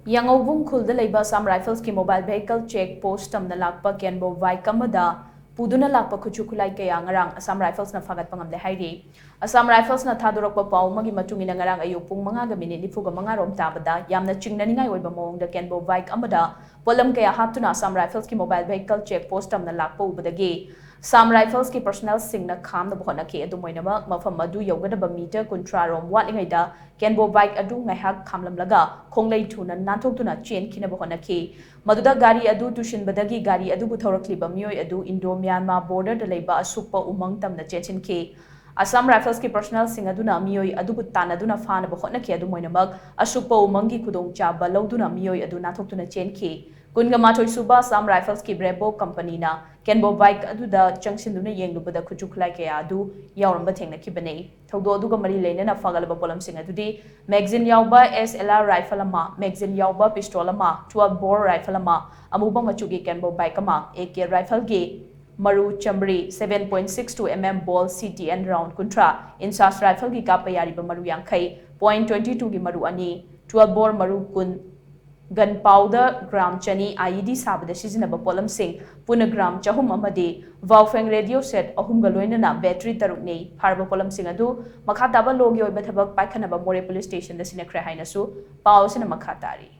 YANGOUBUNG KHUL LEIBA Assam Rifles ki mobile vehicle check post TAMNA Lakpa Kenbo Amada Puduna Lakpa Khutshu Khutlai NGARANG Assam Rifles na Phagatpa Ngamle HAIRI Assam Rifles na Thadurakpa Pau magi matungina ngarang ayuk pung 5:45 rom tabada yamna chingnaningai oiba mawngda Kenbo Amada polam kaya haptuna Assam Rifles ki mobile vehicle check post TAMNA Lakpa ubadagi Assam Rifles ki personnel singna kham na bhona ke adumoinama mafam adu yogadaba meter kuntra rom watlingaida Kenbo adu ngaihak khamlamlaga khonglei thuna nanthoktuna chen khina bhona ke maduda gari adu tushin badagi gari adu buthorakliba mioi adu Indo Myanmar border da leiba asukpa umang tamna chenchin ke Assam Rifles ki personnel sing aduna mioi adu butana aduna fana bhona ke adumoinamak asukpa umangi khudong chaba lauduna mioi adu nanthoktuna chen ke Kunga Suba Assam Rifles ki Brebo company na Kenbo aduda Changsinduna Yenglubada Khutshu Khutlai kaya adu yauramba thengna kibane thaudo aduga mari leinana fagalaba polam sing adudi magazine yauba SLR rifle ama magazine yauba pistol ama 12 bore rifle ama amuba machugi Kenbo ama AK rifle ge maru chamri 7.62 mm ball CTN round kuntra insas rifle gi kapayari ba maru yankai .22 gi maru ani 12 bore maru kun gunpowder gram chani IED sabada sizinaba polam sing puna gram chahum amadi Vaufeng radio set ahum galoina battery tarukni harba polam sing adu makhataba logi oiba thabak paikhanaba more police station da sinakre hainasu pau sina makhatari